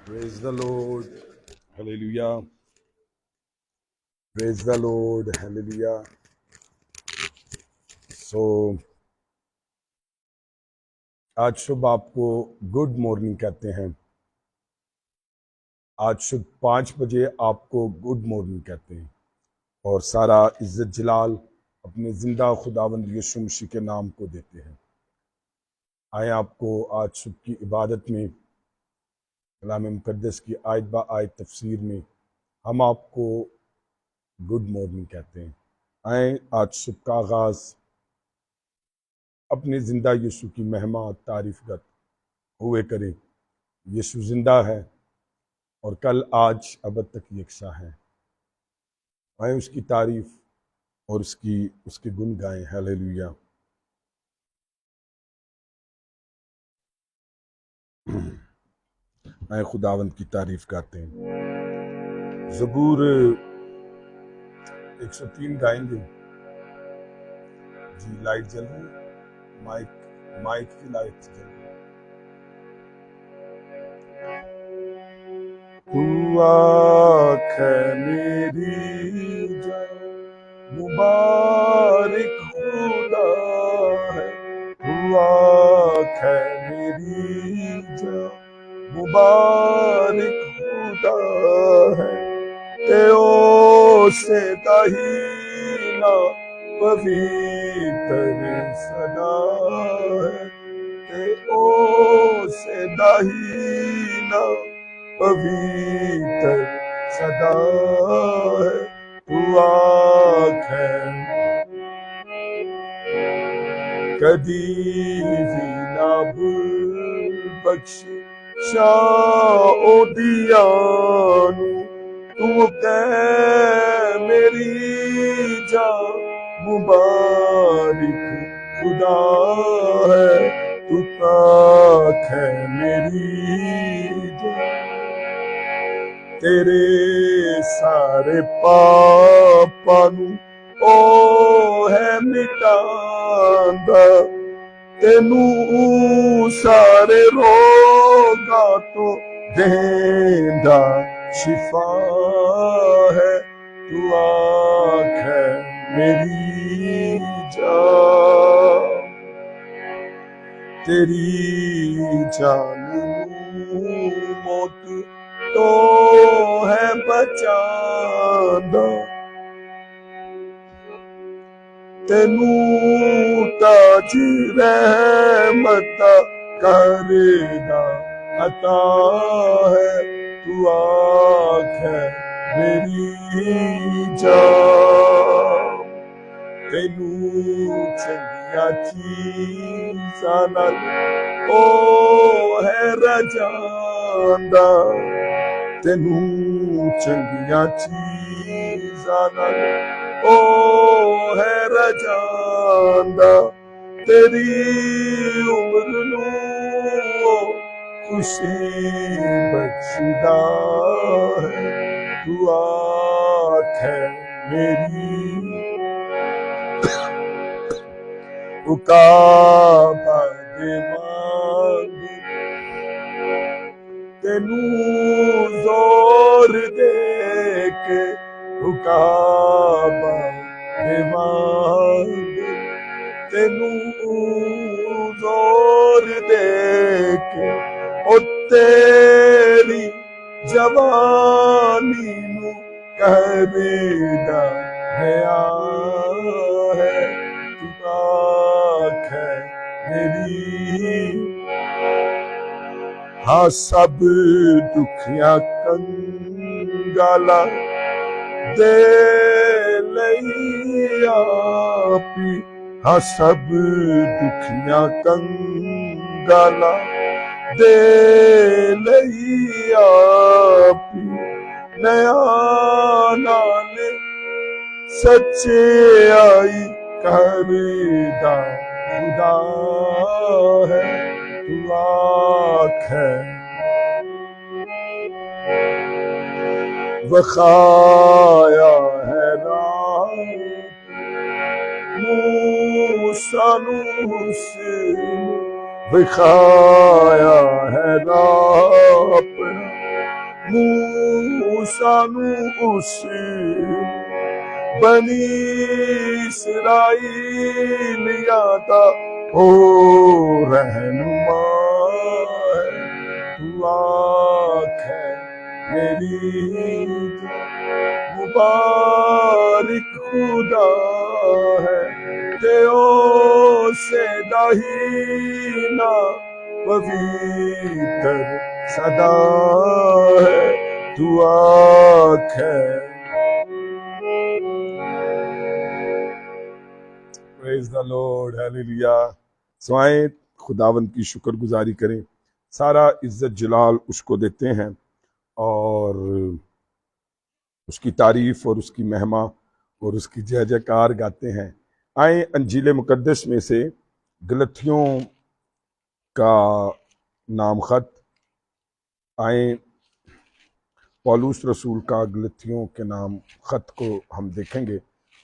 Praise the Lord. Hallelujah. Praise the Lord. Hallelujah. So, آج صبح آپ کو گڈ مارننگ کہتے ہیں. آج صبح 5 بجے آپ کو گڈ مارننگ کہتے ہیں. اور سارا عزت جلال اپنے زندہ خداوند یسوع مسیح کے نام کو دیتے ہیں. آئیں آپ کو آج صبح کی عبادت میں کلام مقدس کی آیت با آیت تفسیر میں ہم آپ کو گڈ مارننگ کہتے ہیں. آئیں آج صبح کا آغاز اپنے زندہ یسوع کی مہمات تعریف گت ہوئے کریں. یسوع زندہ ہے اور کل آج ابد تک یکساں ہے. آئیں اس کی تعریف اور اس کے گن گائیں. ہیلیلویا. آئیں خداوند کی تعریف گاتے ہیں. زبور 103 گائیں گے. جی لائٹ جل رہی ہے. مائک کی لائٹ جل رہی ہے. تو آنکھ ہے میری جان مبارک خدا ہے. تو آنکھ ہے میری جان مبارک خدا ہے. تے او سے دہینا پویتر صدا ہے. تے او سے دہینا پویتر صدا ہے. تو آنکھ ہے کدی بھی نہ بخش شاہ دیانو. تو کہ میری جان مبارک خدا ہے. تو آنکھ ہے میری جان تیرے سارے پاپاں نو او ہے مٹاندا. تینوں سارے روگاں تو دیندا شفا ہے. تو آنکھ ہے میری جان تیری جان موت تو ہے بچاندا. تینوں تاج رحمت کردا عطا ہے. تو آنکھ ہے میری جان تینوں چنگیاں چیزاں نال او ہے رجاندا. تینوں چنگیاں چیزاں نال او ہے رجاندا. تیری عمر نو خوشی بخشدا ہے. تو آنکھ ہے میری کعبہ دے مانگ تینوں زور دے کے کعبہ دے مانگ تینوں زور دے کے او تیری جوانی نو کردا گیا ہے. تو آنکھ ہے میری ہاں سب دکھیاں کنگالا دے لئی آپی. ہاں سب دکھیاں کنگالا دے لئی آپی. نیا نال سچے آئی کردا خدا ہے. تو آنکھ ہے وخایا ہے راہ موسیٰ نو حسن. وخایا ہے راہ اپنا موسیٰ نو اسی بنی اسرائیل یادا او رہنما ہے تو آنکھ ہے میری مبارک خدا ہے تیو سے دہینا پویتر صدا ہے تو آنکھ ہے. پریز دا لارڈ، ہیلیلویا. سوائیں خداوند کی شکر گزاری کریں. سارا عزت جلال اس کو دیتے ہیں اور اس کی تعریف اور اس کی مہما اور اس کی جے جے کار گاتے ہیں. آئیں انجیل مقدس میں سے گلتیوں کا نام خط، آئیں پولس رسول کا گلتیوں کے نام خط کو ہم دیکھیں گے.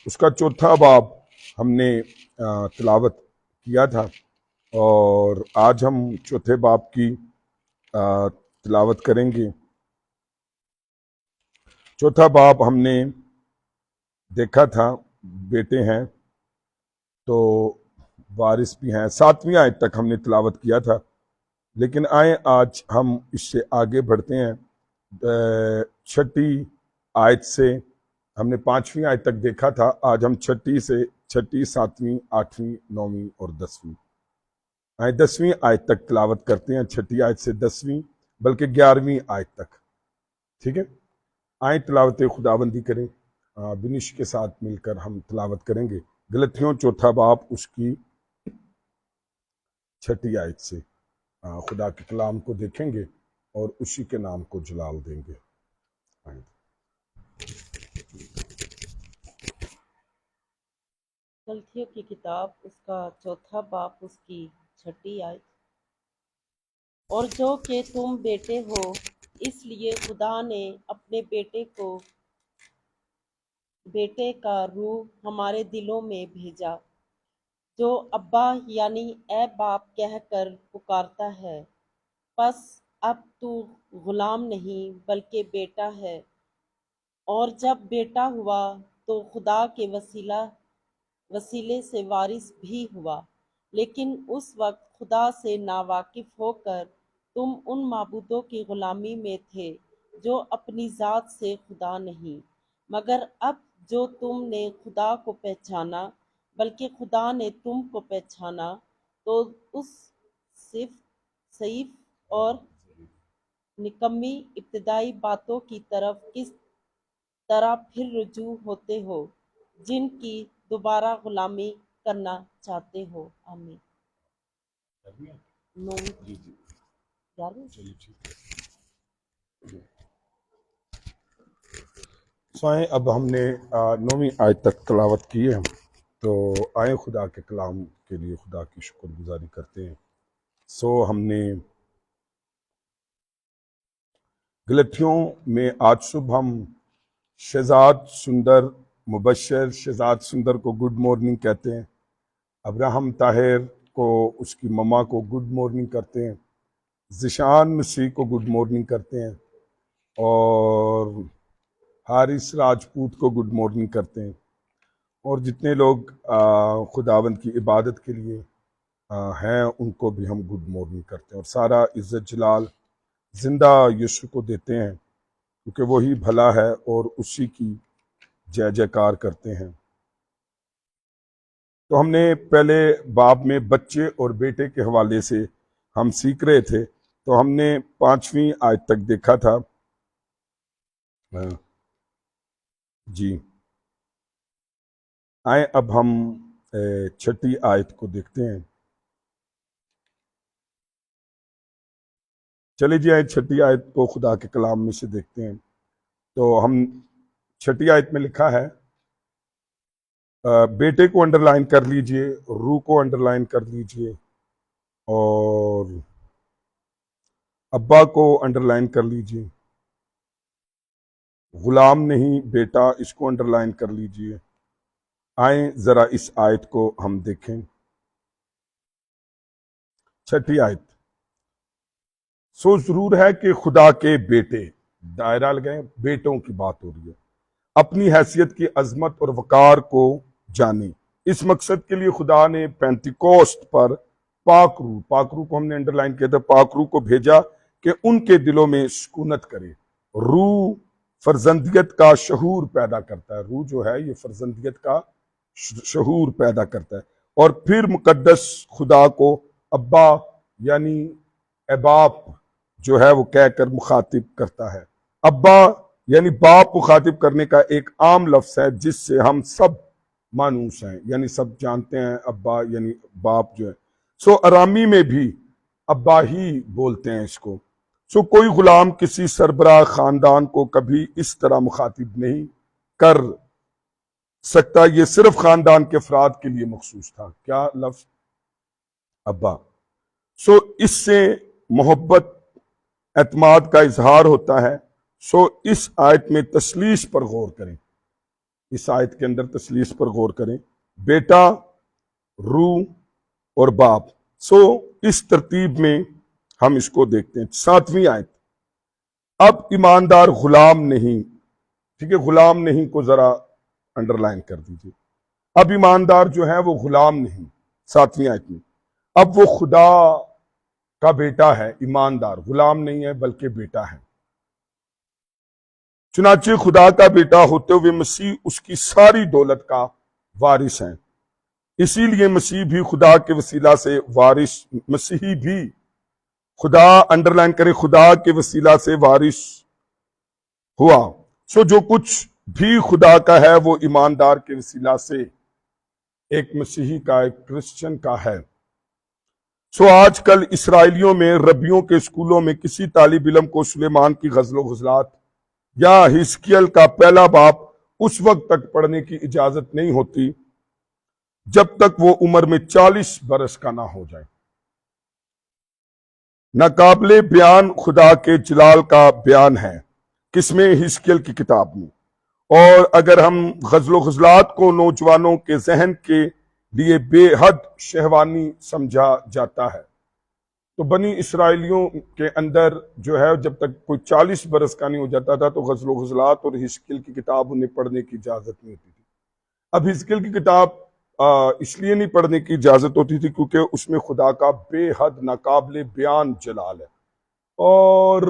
اس کا 4 باب ہم نے تلاوت کیا تھا اور آج ہم 4 باب کی تلاوت کریں گے. 4 باب ہم نے دیکھا تھا، بیٹے ہیں تو وارث بھی ہیں. 7ویں آیت تک ہم نے تلاوت کیا تھا، لیکن آئیں آج ہم اس سے آگے بڑھتے ہیں. 6 آیت سے ہم نے 5ویں آیت تک دیکھا تھا. آج ہم 6 سے 6، 7ویں، 8ویں، 9ویں اور 10ویں، آئیں 10ویں آیت تک تلاوت کرتے ہیں. 6 آیت سے 10ویں بلکہ 11ویں آیت تک. ٹھیک ہے، آئیں تلاوت خداوندی کریں. بنش کے ساتھ مل کر ہم تلاوت کریں گے گلتیوں 4 باب اس کی 6 آیت سے. خدا کے کلام کو دیکھیں گے اور اسی کے نام کو جلال دیں گے. گلتیوں کی کتاب اس کا 4 باب اس کی 6 آیت. اور جو کہ تم بیٹے ہو اس لیے خدا نے اپنے بیٹے کا روح ہمارے دلوں میں بھیجا، جو ابا یعنی اے باپ کہہ کر پکارتا ہے. پس اب تو غلام نہیں بلکہ بیٹا ہے، اور جب بیٹا ہوا تو خدا کے وسیلے سے وارث بھی ہوا. لیکن اس وقت خدا سے ناواقف ہو کر تم ان معبودوں کی غلامی میں تھے جو اپنی ذات سے خدا نہیں. مگر اب جو تم نے خدا کو پہچانا، بلکہ خدا نے تم کو پہچانا، تو اس ضعیف اور نکمی ابتدائی باتوں کی طرف کس طرح پھر رجوع ہوتے ہو جن کی دوبارہ غلامی کرنا چاہتے ہو. آمین. سوائیں اب ہم نے 9ویں آیت تک تلاوت کی ہے، تو آئیں خدا کے کلام کے لیے خدا کی شکر گزاری کرتے ہیں. ہم نے گلتیوں میں آج صبح ہم شہزاد سندر مبشر شہزاد سندر کو گڈ مارننگ کہتے ہیں. ابراہم طاہر کو اس کی مما کو گڈ مارننگ کرتے ہیں. ذیشان مسیح کو گڈ مارننگ کرتے ہیں اور حارث راجپوت کو گڈ مارننگ کرتے ہیں. اور جتنے لوگ خداوند کی عبادت کے لیے ہیں ان کو بھی ہم گڈ مارننگ کرتے ہیں. اور سارا عزت جلال زندہ یسوع کو دیتے ہیں کیونکہ وہی بھلا ہے اور اسی کی جے جے کار کرتے ہیں. تو ہم نے پہلے باب میں بچے اور بیٹے کے حوالے سے ہم سیکھ رہے تھے، تو ہم نے 5ویں آیت تک دیکھا تھا. جی آئیں اب ہم 6 آیت کو دیکھتے ہیں. چلے جی آئے 6 آیت کو خدا کے کلام میں سے دیکھتے ہیں. تو ہم 6 آیت میں لکھا ہے، بیٹے کو انڈر لائن کر لیجئے، روح کو انڈر لائن کر لیجئے اور ابا کو انڈر لائن کر لیجئے. غلام نہیں بیٹا، اس کو انڈر لائن کر لیجئے. آئیں ذرا اس آیت کو ہم دیکھیں. 6 آیت. سو ضرور ہے کہ خدا کے بیٹے دائرہ لگائیں، بیٹوں کی بات ہو رہی ہے۔ اپنی حیثیت کی عظمت اور وقار کو جانیں۔ اس مقصد کے لیے خدا نے پینتیکوسٹ پر پاک روح کو ہم نے انڈرلائن کیا تھا، پاک روح کو بھیجا کہ ان کے دلوں میں سکونت کرے۔ روح فرزندیت کا شعور پیدا کرتا ہے، روح جو ہے یہ فرزندیت کا شعور پیدا کرتا ہے، اور پھر مقدس خدا کو ابا یعنی اے باپ جو ہے وہ کہہ کر مخاطب کرتا ہے۔ ابا یعنی باپ مخاطب کرنے کا ایک عام لفظ ہے جس سے ہم سب مانوس ہیں، یعنی سب جانتے ہیں ابا یعنی باپ جو ہے۔ سو ارامی میں بھی ابا ہی بولتے ہیں اس کو۔ سو کوئی غلام کسی سربراہ خاندان کو کبھی اس طرح مخاطب نہیں کر سکتا، یہ صرف خاندان کے افراد کے لیے مخصوص تھا۔ کیا لفظ؟ ابا۔ سو اس سے محبت اعتماد کا اظہار ہوتا ہے۔ سو اس آیت میں تثلیث پر غور کریں، اس آیت کے اندر تثلیث پر غور کریں، بیٹا، روح اور باپ۔ سو اس ترتیب میں ہم اس کو دیکھتے ہیں۔ 7ویں آیت، اب ایماندار غلام نہیں، ٹھیک ہے، غلام نہیں کو ذرا انڈرلائن کر دیجیے۔ اب ایماندار جو ہے وہ غلام نہیں، 7ویں آیت میں اب وہ خدا کا بیٹا ہے، ایماندار، غلام نہیں ہے بلکہ بیٹا ہے۔ چنانچہ خدا کا بیٹا ہوتے ہوئے مسیح اس کی ساری دولت کا وارث ہیں، اسی لیے مسیح بھی خدا کے وسیلہ سے وارث، مسیحی بھی خدا، انڈرلائن کرے، خدا کے وسیلہ سے وارث ہوا۔ سو جو کچھ بھی خدا کا ہے وہ ایماندار کے وسیلہ سے ایک مسیحی کا، ایک کرسچن کا ہے۔ سو آج کل اسرائیلیوں میں ربیوں کے اسکولوں میں کسی طالب علم کو سلیمان کی غزل و غزلات یا حزقیل کا پہلا باب اس وقت تک پڑھنے کی اجازت نہیں ہوتی جب تک وہ عمر میں 40 برس کا نہ ہو جائے۔ ناقابل بیان خدا کے جلال کا بیان ہے، کس میں؟ حزقیل کی کتاب میں۔ اور اگر ہم غزل و غزلات کو نوجوانوں کے ذہن کے لیے بے حد شہوانی سمجھا جاتا ہے، تو بنی اسرائیلیوں کے اندر جو ہے جب تک کوئی 40 برس کا نہیں ہو جاتا تھا تو غزل و غزلات اور حزقیل کی کتاب انہیں پڑھنے کی اجازت نہیں ہوتی تھی۔ اب حزقیل کی کتاب اس لیے نہیں پڑھنے کی اجازت ہوتی تھی کیونکہ اس میں خدا کا بے حد ناقابل بیان جلال ہے، اور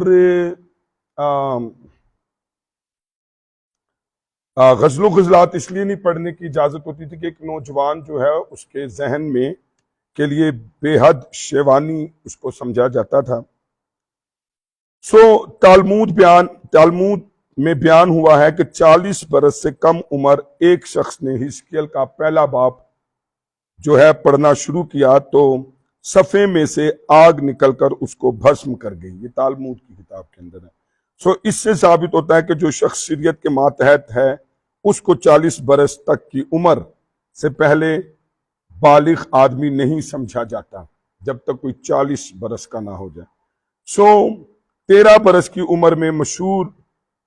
غزل و غزلات اس لیے نہیں پڑھنے کی اجازت ہوتی تھی کہ ایک نوجوان جو ہے اس کے ذہن میں کے لیے بے حد شیوانی اس کو سمجھا جاتا تھا۔ سو تالمود میں بیان ہوا ہے کہ 40 برس سے کم عمر ایک شخص نے حزقیل کا پہلا باب جو ہے پڑھنا شروع کیا تو صفحے میں سے آگ نکل کر اس کو بھسم کر گئی۔ یہ تالمود کی کتاب کے اندر ہے۔ سو اس سے ثابت ہوتا ہے کہ جو شخص شریعت کے ماتحت ہے اس کو 40 برس تک کی عمر سے پہلے بالغ آدمی نہیں سمجھا جاتا جب تک کوئی 40 برس کا نہ ہو جائے۔ سو 13 برس کی عمر میں مشہور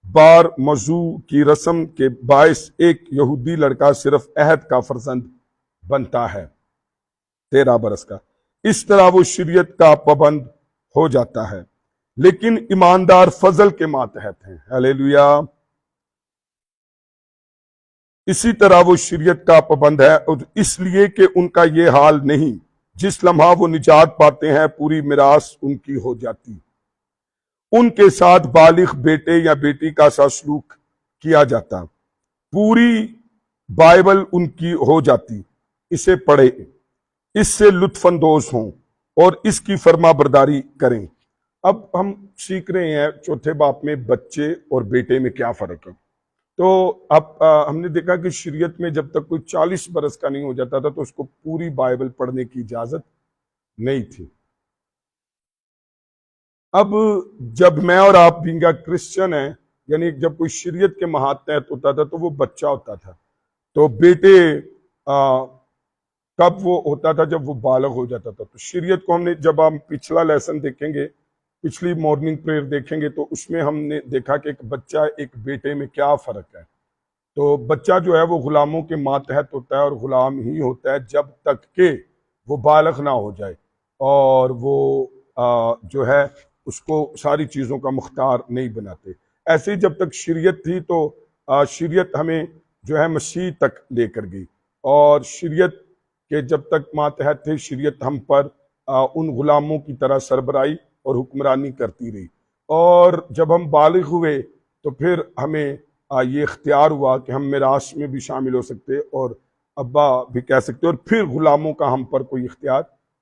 بار موضوع کی رسم کے باعث ایک یہودی لڑکا صرف عہد کا فرزند بنتا ہے، 13 برس کا۔ اس طرح وہ شریعت کا پابند ہو جاتا ہے، لیکن ایماندار فضل کے ماتحت ہیں، ہلیلویا۔ اسی طرح وہ شریعت کا پابند ہے، اور اس لیے کہ ان کا یہ حال نہیں، جس لمحہ وہ نجات پاتے ہیں پوری میراث ان کی ہو جاتی، ان کے ساتھ بالغ بیٹے یا بیٹی کا سا سلوک کیا جاتا، پوری بائبل ان کی ہو جاتی، اسے پڑھیں، اس سے لطف اندوز ہوں اور اس کی فرما برداری کریں۔ اب ہم سیکھ رہے ہیں چوتھے باب میں بچے اور بیٹے میں کیا فرق ہے۔ تو اب ہم نے دیکھا کہ شریعت میں جب تک کوئی 40 برس کا نہیں ہو جاتا تھا تو اس کو پوری بائبل پڑھنے کی اجازت نہیں تھی۔ اب جب میں اور آپ بینگ اے کرسچن ہیں، یعنی جب کوئی شریعت کے ماتحت ہوتا تھا تو وہ بچہ ہوتا تھا، تو بیٹے کب وہ ہوتا تھا؟ جب وہ بالغ ہو جاتا تھا۔ تو شریعت کو ہم نے، جب ہم پچھلا لیسن دیکھیں گے، پچھلی مارننگ پریئر دیکھیں گے، تو اس میں ہم نے دیکھا کہ ایک بچہ ایک بیٹے میں کیا فرق ہے۔ تو بچہ جو ہے وہ غلاموں کے ماتحت ہوتا ہے اور غلام ہی ہوتا ہے جب تک کہ وہ بالغ نہ ہو جائے اور وہ جو ہے اس کو ساری چیزوں کا مختار نہیں بناتے۔ ایسے ہی جب تک شریعت تھی تو شریعت ہمیں جو ہے مسیح تک لے کر گئی، اور شریعت کے جب تک ماتحت تھے شریعت ہم پر ان غلاموں کی طرح سربراہی اور حکمرانی کرتی رہی، اور جب ہم بالغ ہوئے تو پھر ہمیں یہ اختیار ہوا کہ ہم میراث میں بھی شامل ہو سکتے اور ابا بھی کہہ سکتے، اور پھر غلاموں کا ہم پر کوئی اختیار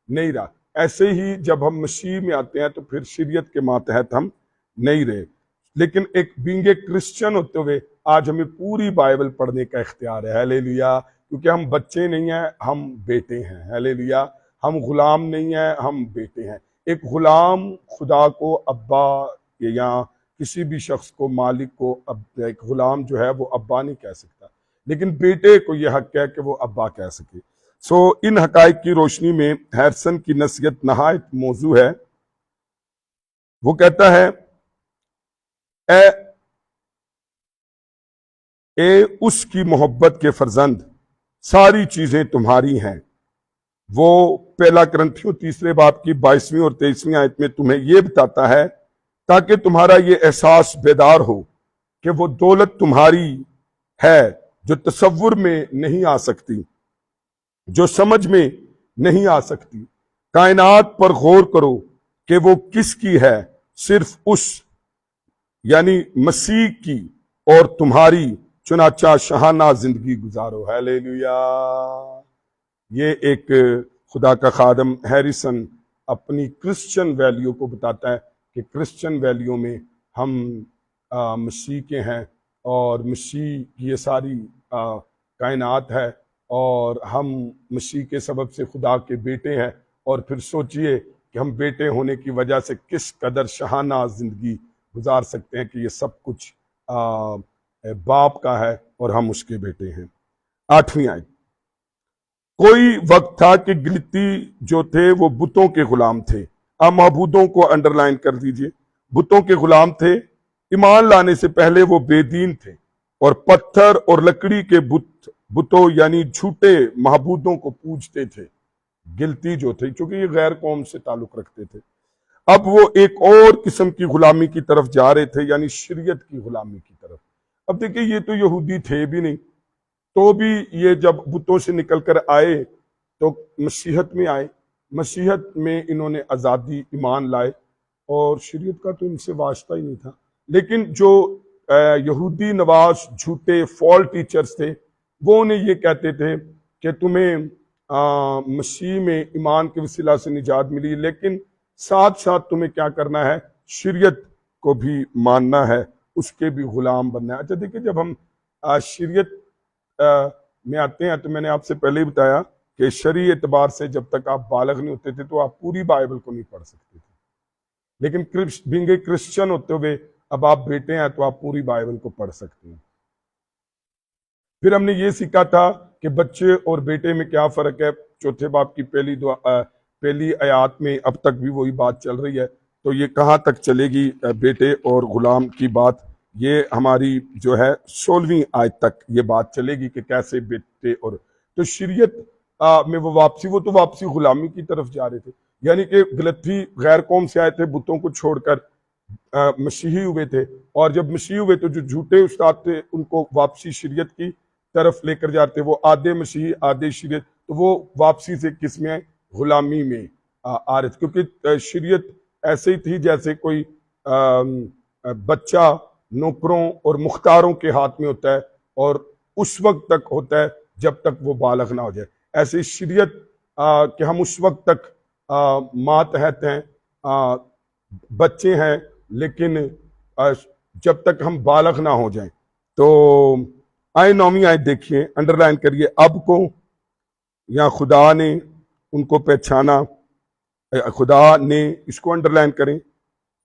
نہیں رہا۔ ایسے ہی جب ہم مسیح میں آتے ہیں تو پھر شریعت کے ماتحت ہم نہیں رہے، لیکن ایک بینگ اے کرسچن ہوتے ہوئے آج ہمیں پوری بائبل پڑھنے کا اختیار ہے، ہیلیلویا، کیونکہ ہم بچے نہیں ہیں، ہم بیٹے ہیں، ہیلیلویا، ہم غلام نہیں ہیں، ہم بیٹے ہیں۔ ایک غلام خدا کو ابا یا کسی بھی شخص کو مالک کو ایک غلام جو ہے وہ ابا نہیں کہہ سکتا، لیکن بیٹے کو یہ حق ہے کہ وہ ابا کہہ سکے۔ ان حقائق کی روشنی میں ہیرسن کی نصیحت نہایت موضوع ہے۔ وہ کہتا ہے اے اس کی محبت کے فرزند، ساری چیزیں تمہاری ہیں۔ وہ پہلا کرنتھیوں 3 باب کی 22ویں اور 23ویں آیت میں تمہیں یہ بتاتا ہے تاکہ تمہارا یہ احساس بیدار ہو کہ وہ دولت تمہاری ہے جو تصور میں نہیں آ سکتی، جو سمجھ میں نہیں آ سکتی۔ کائنات پر غور کرو کہ وہ کس کی ہے، صرف اس یعنی مسیح کی، اور تمہاری، چنانچہ شاہانہ زندگی گزارو، ہیلیلویا۔ یہ ایک خدا کا خادم ہیریسن اپنی کرسچن ویلیو کو بتاتا ہے کہ کرسچن ویلیو میں ہم مسیح کے ہیں، اور مسیح کی یہ ساری کائنات ہے، اور ہم مسیح کے سبب سے خدا کے بیٹے ہیں، اور پھر سوچئے کہ ہم بیٹے ہونے کی وجہ سے کس قدر شاہانہ زندگی گزار سکتے ہیں کہ یہ سب کچھ باپ کا ہے اور ہم اس کے بیٹے ہیں۔ 8ویں آیت، کوئی وقت تھا کہ گلتی جو تھے وہ بتوں کے غلام تھے۔ اب معبودوں کو انڈرلائن کر دیجئے، بتوں کے غلام تھے۔ ایمان لانے سے پہلے وہ بے دین تھے اور پتھر اور لکڑی کے بتوں یعنی جھوٹے معبودوں کو پوجتے تھے۔ گلتی جو تھے کیونکہ یہ غیر قوم سے تعلق رکھتے تھے، اب وہ ایک اور قسم کی غلامی کی طرف جا رہے تھے، یعنی شریعت کی غلامی کی طرف۔ اب دیکھیں یہ تو یہودی تھے بھی نہیں، تو بھی یہ جب بتوں سے نکل کر آئے تو مسیحت میں آئے، مسیحت میں انہوں نے آزادی ایمان لائے، اور شریعت کا تو ان سے واسطہ ہی نہیں تھا۔ لیکن جو یہودی نواز جھوٹے فال ٹیچرز تھے وہ انہیں یہ کہتے تھے کہ تمہیں مسیح میں ایمان کے وسیلہ سے نجات ملی، لیکن ساتھ ساتھ تمہیں کیا کرنا ہے، شریعت کو بھی ماننا ہے، اس کے بھی غلام بننا ہے۔ اچھا دیکھیں، جب ہم شریعت میں آتے ہیں تو میں نے آپ سے پہلے ہی بتایا کہ شرعی اعتبار سے جب تک آپ بالغ نہیں ہوتے تھے تو آپ پوری بائبل کو نہیں پڑھ سکتے تھے، لیکن بینگ اے کرسچن ہوتے ہوئے اب آپ بیٹے ہیں تو آپ پوری بائبل کو پڑھ سکتے ہیں۔ پھر ہم نے یہ سیکھا تھا کہ بچے اور بیٹے میں کیا فرق ہے، 4 باب کی پہلی آیات میں اب تک بھی وہی بات چل رہی ہے، تو یہ کہاں تک چلے گی بیٹے اور غلام کی بات، یہ ہماری جو ہے 16ویں آیت تک یہ بات چلے گی کہ کیسے بیٹے اور تو شریعت میں وہ واپسی غلامی کی طرف جا رہے تھے، یعنی کہ غلطی غیر قوم سے آئے تھے، بتوں کو چھوڑ کر مسیحی ہوئے تھے، اور جب مسیحی ہوئے تو جو جھوٹے استاد تھے ان کو واپسی شریعت کی طرف لے کر جاتے، وہ آدھے مسیحی آدھے شریعت، تو وہ واپسی سے کس میں، غلامی میں آ رہے تھے، کیونکہ شریعت ایسے ہی تھی جیسے کوئی بچہ نوکروں اور مختاروں کے ہاتھ میں ہوتا ہے اور اس وقت تک ہوتا ہے جب تک وہ بالغ نہ ہو جائے، ایسے شریعت کہ ہم اس وقت تک ماتحت ہیں، بچے ہیں، لیکن جب تک ہم بالغ نہ ہو جائیں۔ تو آئے 9ویں آیت دیکھیے، انڈرلائن کریے، اب کو یا خدا نے ان کو پہچانا، خدا نے اس کو انڈرلائن کریں،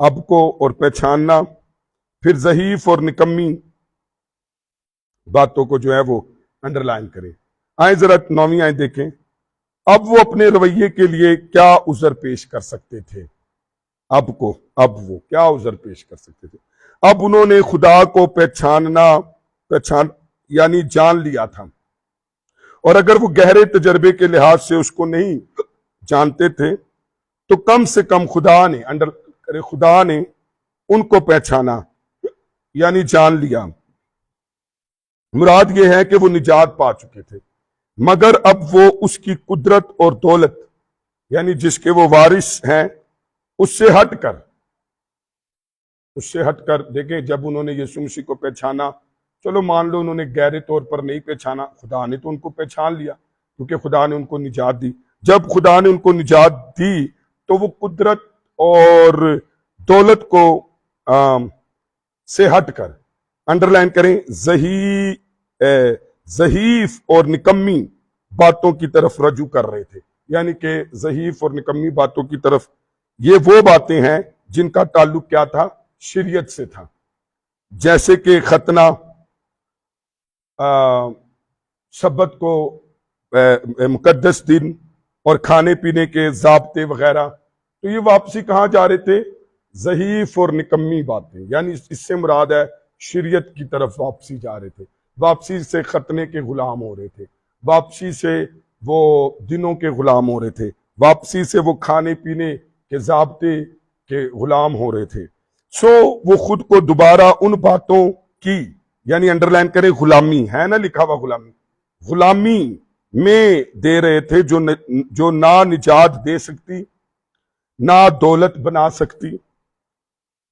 اب کو اور پہچاننا، پھر ضعیف اور نکمی باتوں کو جو ہے وہ انڈرلائن کریں۔ آئیں ذرا 9ویں آیت دیکھیں، اب وہ اپنے رویے کے لیے کیا عذر پیش کر سکتے تھے، اب وہ کیا عذر پیش کر سکتے تھے، اب انہوں نے خدا کو پہچان یعنی جان لیا تھا، اور اگر وہ گہرے تجربے کے لحاظ سے اس کو نہیں جانتے تھے تو کم سے کم خدا نے ان کو پہچانا، یعنی جان لیا، مراد یہ ہے کہ وہ نجات پا چکے تھے، مگر اب وہ اس کی قدرت اور دولت یعنی جس کے وہ وارث ہیں اس سے ہٹ کر دیکھیں، جب انہوں نے یسوع مسیح کو پہچانا، چلو مان لو انہوں نے غیر طور پر نہیں پہچانا، خدا نے تو ان کو پہچان لیا کیونکہ خدا نے ان کو نجات دی۔ جب خدا نے ان کو نجات دی تو وہ قدرت اور دولت کو سے ہٹ کر، انڈرلائن کریں، ضعیف اور نکمی باتوں کی طرف رجوع کر رہے تھے، یعنی کہ ضعیف اور نکمی باتوں کی طرف، یہ وہ باتیں ہیں جن کا تعلق کیا تھا؟ شریعت سے تھا، جیسے کہ ختنہ، سبت کو مقدس دن اور کھانے پینے کے ضابطے وغیرہ۔ تو یہ واپسی کہاں جا رہے تھے؟ ضعیف اور نکمی باتیں، یعنی اس سے مراد ہے شریعت کی طرف واپسی جا رہے تھے، واپسی سے ختنے کے غلام ہو رہے تھے، واپسی سے وہ دنوں کے غلام ہو رہے تھے، واپسی سے وہ کھانے پینے کے ضابطے کے غلام ہو رہے تھے۔ سو وہ خود کو دوبارہ ان باتوں کی، یعنی انڈرلائن کرے، غلامی ہے نا لکھا ہوا، غلامی میں دے رہے تھے جو نہ نجات دے سکتی، نہ دولت بنا سکتی،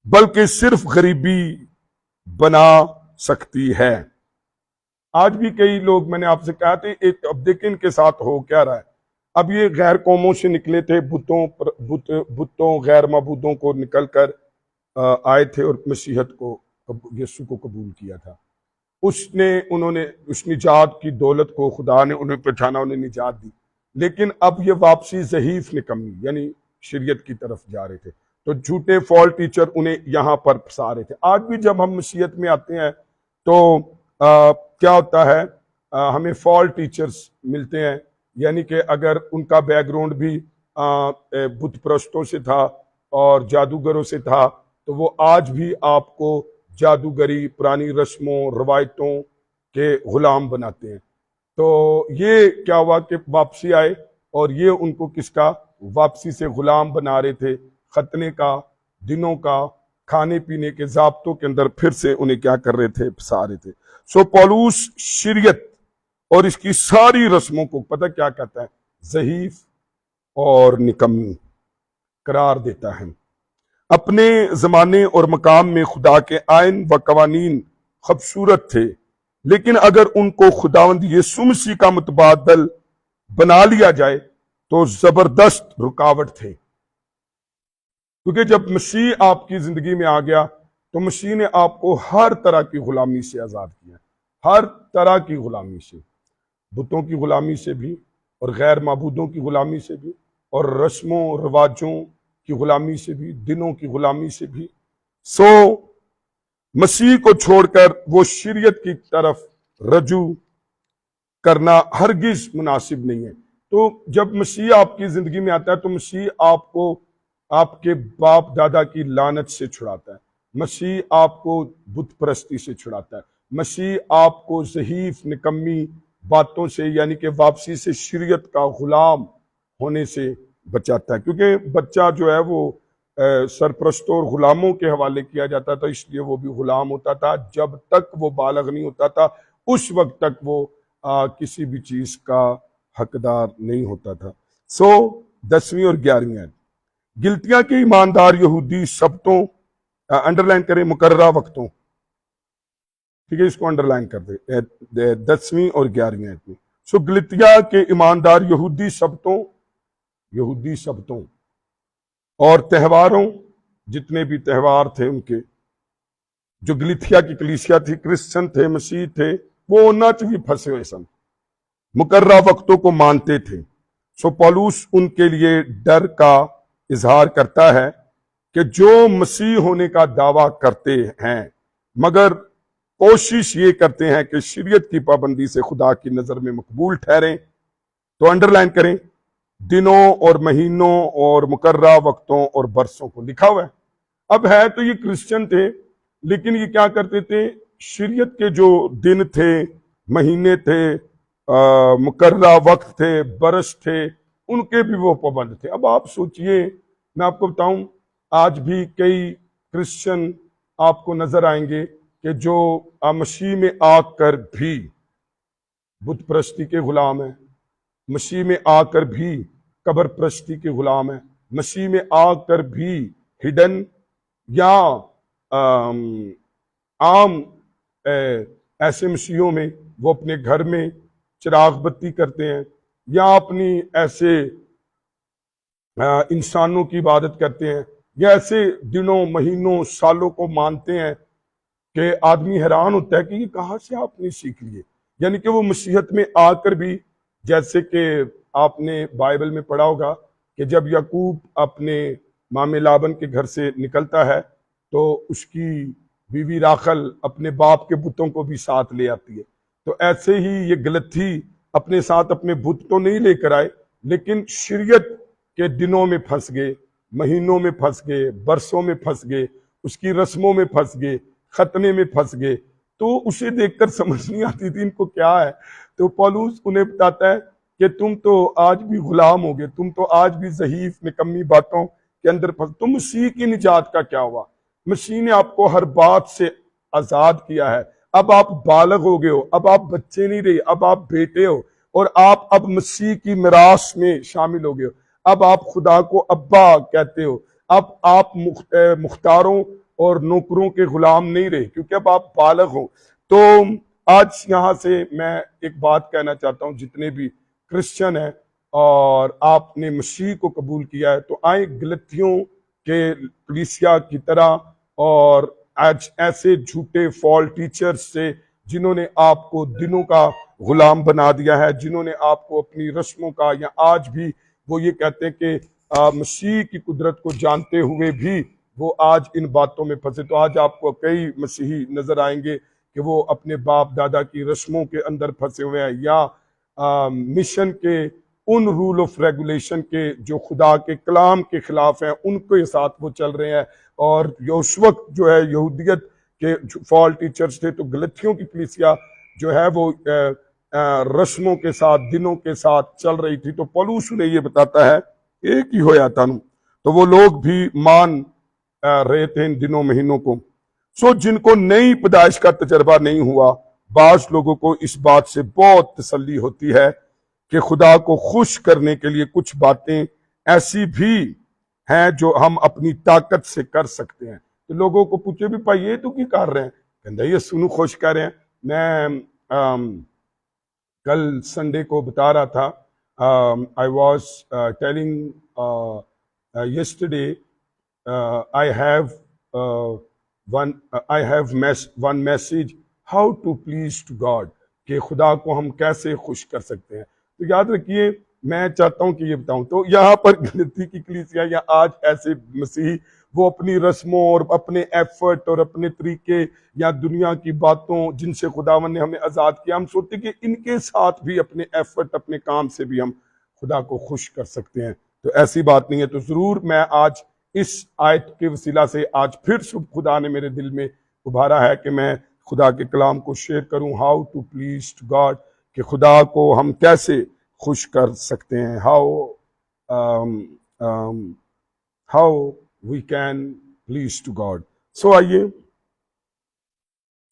بلکہ صرف غریبی بنا سکتی ہے۔ آج بھی کئی لوگ، میں نے آپ سے کہا تھا، اب دیکھیں ان کے ساتھ ہو کیا رہا ہے۔ اب یہ غیر قوموں سے نکلے تھے، بتوں غیر معبودوں کو نکل کر آئے تھے اور مسیحیت کو، یسوع کو قبول کیا تھا۔ انہوں نے اس نجات کی دولت کو، خدا نے انہیں پہچانا، انہیں نجات دی، لیکن اب یہ واپسی ضعیف نکمی یعنی شریعت کی طرف جا رہے تھے، تو جھوٹے فال ٹیچر انہیں یہاں پر پھنسا رہے تھے۔ آج بھی جب ہم مسیحیت میں آتے ہیں تو کیا ہوتا ہے، ہمیں فال ٹیچرز ملتے ہیں، یعنی کہ اگر ان کا بیک گراؤنڈ بھی بت پرستوں سے تھا اور جادوگروں سے تھا، تو وہ آج بھی آپ کو جادوگری، پرانی رسموں روایتوں کے غلام بناتے ہیں۔ تو یہ کیا ہوا کہ واپسی آئے اور یہ ان کو کس کا؟ واپسی سے غلام بنا رہے تھے، ختنے کا، دنوں کا، کھانے پینے کے ضابطوں کے اندر پھر سے انہیں کیا کر رہے تھے؟ پھنسا رہے تھے۔ سو پولوس شریعت اور اس کی ساری رسموں کو پتہ کیا کہتا ہے؟ ضعیف اور نکمی قرار دیتا ہے۔ اپنے زمانے اور مقام میں خدا کے آئین و قوانین خوبصورت تھے، لیکن اگر ان کو خداوند یسوع مسیح کا متبادل بنا لیا جائے تو زبردست رکاوٹ تھے، کیونکہ جب مسیح آپ کی زندگی میں آ گیا تو مسیح نے آپ کو ہر طرح کی غلامی سے آزاد کیا، ہر طرح کی غلامی سے، بتوں کی غلامی سے بھی، اور غیر معبودوں کی غلامی سے بھی، اور رسموں رواجوں کی غلامی سے بھی، دنوں کی غلامی سے بھی۔ سو مسیح کو چھوڑ کر وہ شریعت کی طرف رجوع کرنا ہرگز مناسب نہیں ہے۔ تو جب مسیح آپ کی زندگی میں آتا ہے تو مسیح آپ کو آپ کے باپ دادا کی لعنت سے چھڑاتا ہے، مسیح آپ کو بت پرستی سے چھڑاتا ہے، مسیح آپ کو ضعیف نکمی باتوں سے، یعنی کہ واپسی سے شریعت کا غلام ہونے سے بچاتا ہے، کیونکہ بچہ جو ہے وہ سرپرستوں اور غلاموں کے حوالے کیا جاتا تھا، اس لیے وہ بھی غلام ہوتا تھا۔ جب تک وہ بالغ نہیں ہوتا تھا اس وقت تک وہ کسی بھی چیز کا حقدار نہیں ہوتا تھا۔ سو 10ویں اور 11ویں آیت، گلتیا کے ایماندار یہودی سبتوں، انڈرلائن کریں، مقررہ وقتوں، ٹھیک ہے، اس کو انڈرلائن کر دے 10ویں اور 11ویں آیت میں۔ سو گلتیا کے ایماندار یہودی سبتوں اور تہواروں، جتنے بھی تہوار تھے ان کے، جو گلتیا کی کلیسیا تھی، کرسچن تھے، مسیح تھے، وہ انہاں چ بھی پھنسے ہوئے سن، مقررہ وقتوں کو مانتے تھے۔ سو پولوس ان کے لیے ڈر کا اظہار کرتا ہے کہ جو مسیح ہونے کا دعویٰ کرتے ہیں مگر کوشش یہ کرتے ہیں کہ شریعت کی پابندی سے خدا کی نظر میں مقبول ٹھہریں، تو انڈرلائن کریں، دنوں اور مہینوں اور مقررہ وقتوں اور برسوں کو لکھا ہوا ہے۔ اب ہے تو یہ کرسچن تھے، لیکن یہ کیا کرتے تھے؟ شریعت کے جو دن تھے، مہینے تھے، مقررہ وقت تھے، برس تھے، ان کے بھی وہ پابند تھے۔ اب آپ سوچئے، میں آپ کو بتاؤں، آج بھی کئی کرسچن آپ کو نظر آئیں گے کہ جو مسیح میں آ کر بھی بت پرستی کے غلام ہیں، مسیح میں آ کر بھی قبر پرستی کے غلام ہیں، مسیح میں آ کر بھی ہڈن یا عام ایسے مسیحوں میں وہ اپنے گھر میں چراغ بتی کرتے ہیں، یا اپنی ایسے انسانوں کی عبادت کرتے ہیں، یا ایسے دنوں مہینوں سالوں کو مانتے ہیں کہ آدمی حیران ہوتا ہے کہ یہ کہاں سے آپ نے سیکھ لیے۔ یعنی کہ وہ مسیحت میں آ کر بھی، جیسے کہ آپ نے بائبل میں پڑھا ہوگا کہ جب یعقوب اپنے مامے لابن کے گھر سے نکلتا ہے تو اس کی بیوی راخل اپنے باپ کے بتوں کو بھی ساتھ لے آتی ہے۔ تو ایسے ہی یہ غلطی اپنے ساتھ اپنے بت تو نہیں لے کر آئے، لیکن شریعت کے دنوں میں پھنس گئے، مہینوں میں پھنس گئے، برسوں میں پھنس گئے، اس کی رسموں میں پھنس گئے، ختنے میں پھنس گئے۔ تو اسے دیکھ کر سمجھ نہیں آتی تھی ان کو کیا ہے۔ تو پولس انہیں بتاتا ہے کہ تم تو آج بھی غلام ہو گئے، تم تو آج بھی ضعیف نکمی باتوں کے اندر پھنس۔ تو مسیح کی نجات کا کیا ہوا؟ مسیح نے آپ کو ہر بات سے آزاد کیا ہے۔ اب آپ بالغ ہو گئے ہو، اب آپ بچے نہیں رہے، اب آپ بیٹے ہو، اور آپ اب مسیح کی میراث میں شامل ہو گئے ہو۔ اب آپ خدا کو ابا کہتے ہو، اب آپ مختاروں اور نوکروں کے غلام نہیں رہے، کیونکہ اب آپ بالغ ہو۔ تو آج یہاں سے میں ایک بات کہنا چاہتا ہوں، جتنے بھی کرسچن ہیں اور آپ نے مسیح کو قبول کیا ہے، تو آئیں غلطیوں کے کلیسیا کی طرح اور آج ایسے جھوٹے فال ٹیچرز سے جنہوں نے آپ کو دنوں کا غلام بنا دیا ہے، جنہوں نے آپ کو اپنی رسموں کا، یا آج بھی وہ یہ کہتے ہیں کہ مسیح کی قدرت کو جانتے ہوئے بھی وہ آج ان باتوں میں پھنسے۔ تو آج آپ کو کئی مسیحی نظر آئیں گے کہ وہ اپنے باپ دادا کی رسموں کے اندر پھنسے ہوئے ہیں، یا مشن کے ان رول آف ریگولیشن کے جو خدا کے کلام کے خلاف ہیں ان کے ساتھ وہ چل رہے ہیں۔ اور اس وقت جو ہے یہودیت کے فال ٹیچرز تھے، تو غلطیوں کی کلیسیا جو ہے وہ رسموں کے ساتھ، دنوں کے ساتھ چل رہی تھی۔ تو پولس نے یہ بتاتا ہے ایک ہی ہویا تھا، تو وہ لوگ بھی مان رہے تھے ان دنوں مہینوں کو۔ جن کو نئی پیدائش کا تجربہ نہیں ہوا، بعض لوگوں کو اس بات سے بہت تسلی ہوتی ہے کہ خدا کو خوش کرنے کے لیے کچھ باتیں ایسی بھی ہیں جو ہم اپنی طاقت سے کر سکتے ہیں۔ تو لوگوں کو پوچھے بھی پائی یہ تو کی کر رہے ہیں، کہندہ یہ سنو خوش کر رہے ہیں۔ میں کل سنڈے کو بتا رہا تھا، I was telling yesterday I have one message how to please to God، کہ خدا کو ہم کیسے خوش کر سکتے ہیں۔ تو یاد رکھیے، میں چاہتا ہوں کہ یہ بتاؤں۔ تو یہاں پر غلطی کی کلیسیا یا آج ایسے مسیحی وہ اپنی رسموں اور اپنے ایفرٹ اور اپنے طریقے یا دنیا کی باتوں جن سے خداوند نے ہمیں آزاد کیا، ہم سوچتے کہ ان کے ساتھ بھی اپنے ایفرٹ، اپنے کام سے بھی ہم خدا کو خوش کر سکتے ہیں۔ تو ایسی بات نہیں ہے۔ تو ضرور میں آج اس آیت کے وسیلہ سے آج پھر صبح خدا نے میرے دل میں ابھارا ہے کہ میں خدا کے کلام کو شیئر کروں، how to please to God, کہ خدا کو ہم کیسے خوش کر سکتے ہیں، how we can please to God. آئیے،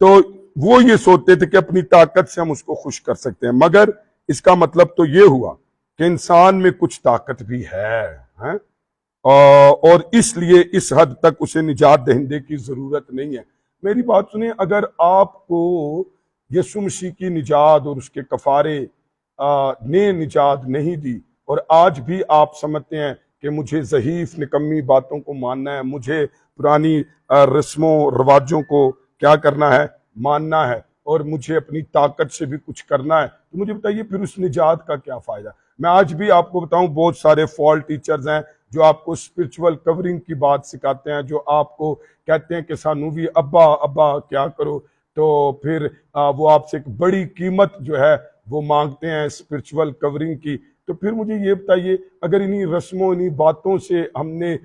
تو وہ یہ سوچتے تھے کہ اپنی طاقت سے ہم اس کو خوش کر سکتے ہیں، مگر اس کا مطلب تو یہ ہوا کہ انسان میں کچھ طاقت بھی ہے، اور اس لیے اس حد تک اسے نجات دہندے کی ضرورت نہیں ہے۔ میری بات سنیں، اگر آپ کو یسوع مسیح کی نجات اور اس کے کفارے نے نجات نہیں دی، اور آج بھی آپ سمجھتے ہیں کہ مجھے ضعیف نکمی باتوں کو ماننا ہے، مجھے پرانی رسموں رواجوں کو کیا کرنا ہے، ماننا ہے، اور مجھے اپنی طاقت سے بھی کچھ کرنا ہے، تو مجھے بتائیے پھر اس نجات کا کیا فائدہ؟ میں آج بھی آپ کو بتاؤں، بہت سارے فال ٹیچرز ہیں جو آپ کو اسپرچول کورنگ کی بات سکھاتے ہیں، جو آپ کو کہتے ہیں کہ سانو بھی ابا ابا کیا کرو، تو پھر وہ آپ سے ایک بڑی قیمت جو ہے وہ مانگتے ہیں اسپرچول کورنگ کی۔ تو پھر مجھے یہ بتائیے، اگر انہی رسموں انہی باتوں سے ہم نے